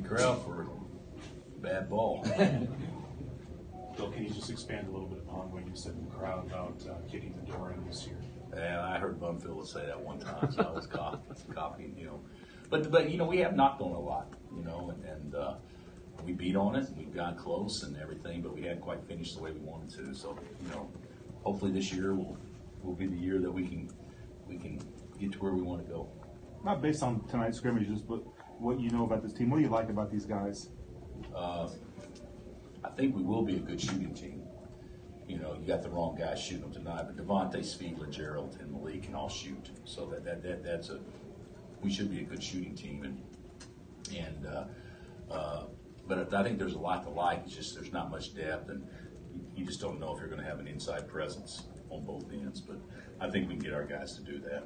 big crowd for a bad ball. Bill, can you just expand a little bit upon what you said in the crowd about kicking the door in this year? And I heard Bumfield say that one time, so I was copying him. But we have knocked on a lot, and we beat on it. We've gone close and everything, but we hadn't quite finished the way we wanted to. So, hopefully this year will be the year that we can get to where we want to go. Not based on tonight's scrimmages, but what you know about this team. What do you like about these guys? I think we will be a good shooting team. You got the wrong guys shooting them tonight, but Devontae, Spiegler, Gerald, and Malik can all shoot. So we should be a good shooting team. But I think there's a lot to like. It's just there's not much depth, and you just don't know if you're going to have an inside presence on both ends. But I think we can get our guys to do that.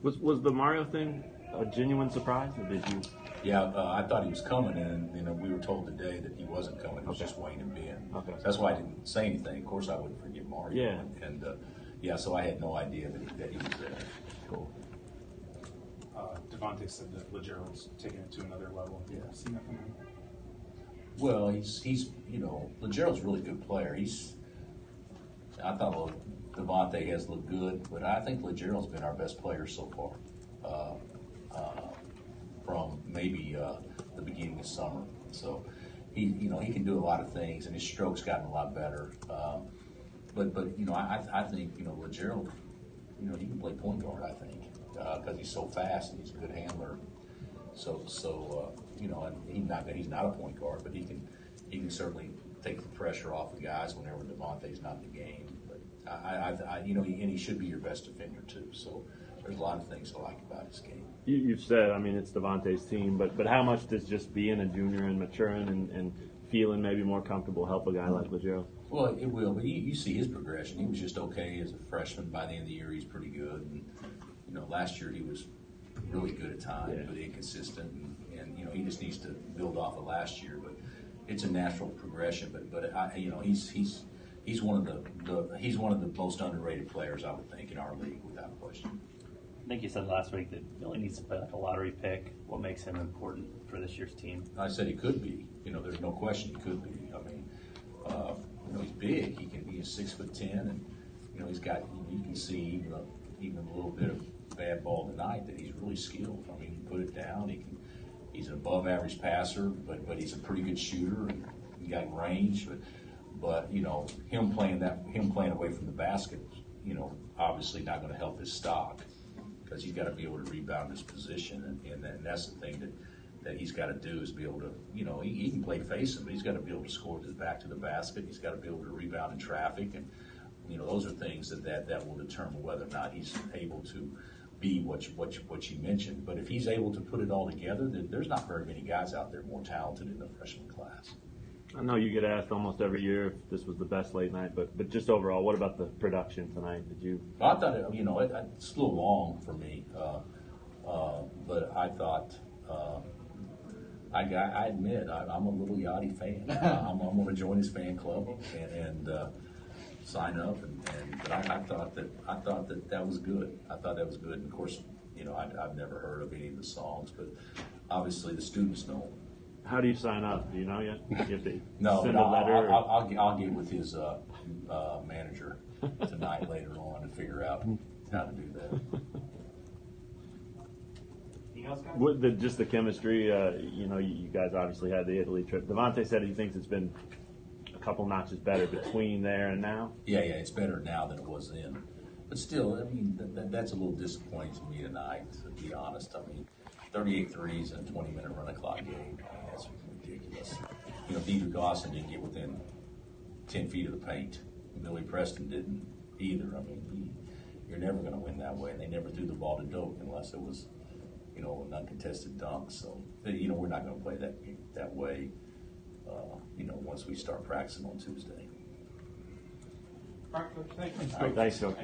Was the Mario thing a genuine surprise, or did you? Yeah, I thought he was coming, and we were told today that he wasn't coming. It was just Wayne and Ben. Okay. So that's why I didn't say anything. Of course, I wouldn't forget Mario. Yeah. And so I had no idea that he was there. Cool. Devontae said that LeGerald's taking it to another level. Yeah. Seen that from him? Well, he's LeGerald's a really good player. I thought Devontae has looked good, but I think LeGerald's been our best player so far. From maybe the beginning of summer. So he can do a lot of things, and his stroke's gotten a lot better. But I think LeGerald, he can play point guard. I think because he's so fast and he's a good handler. So and he's not a point guard, but he can certainly take the pressure off the guys whenever Devontae's not in the game. But and he should be your best defender too. So there's a lot of things I like about his game. You've said, it's Devontae's team, but how much does just being a junior and maturing and feeling maybe more comfortable help a guy like LeGerald? Well, it will, but you see his progression. He was just okay as a freshman. By the end of the year, he's pretty good. And, last year he was really good at times, but inconsistent. And he just needs to build off of last year. But it's a natural progression. But he's one of the most underrated players, I would think, in our league, without question. I think you said last week that Billy needs to play like a lottery pick. What makes him important for this year's team? I said he could be. There's no question he could be. He's big. He's 6'10", and he's got. You can see even a little bit of bad ball tonight that he's really skilled. He can put it down. He's an above-average passer, but he's a pretty good shooter, and he got range. But him playing away from the basket, obviously not going to help his stock. Because he's got to be able to rebound his position, and that's the thing that he's got to do is be able to, he can play facing, but he's got to be able to score with his back to the basket. He's got to be able to rebound in traffic, and those are things that will determine whether or not he's able to be what you mentioned. But if he's able to put it all together, then there's not very many guys out there more talented in the freshman class. I know you get asked almost every year if this was the best late night, but just overall, what about the production tonight? Did you? I thought it's a little long for me, but I thought I admit I'm a little Yachty fan. I'm going to join his fan club and sign up, but I thought that was good. I thought that was good. And of course, I've never heard of any of the songs, but obviously the students know. How do you sign up? Do you know yet? You have to No, send but a letter. I'll get with his manager tonight later on to figure out how to do that. Just the chemistry. You guys obviously had the Italy trip. Devontae said he thinks it's been a couple notches better between there and now. Yeah, it's better now than it was then. But still, that's a little disappointing to me tonight, to be honest. 38 threes in a 20-minute run clock game. That's ridiculous. Deidre Gosson didn't get within 10 feet of the paint. Billy Preston didn't either. You're never going to win that way. And they never threw the ball to Doak unless it was, an uncontested dunk. So, we're not going to play that way, once we start practicing on Tuesday. All right, Coach. Thank you. Thanks, Phil.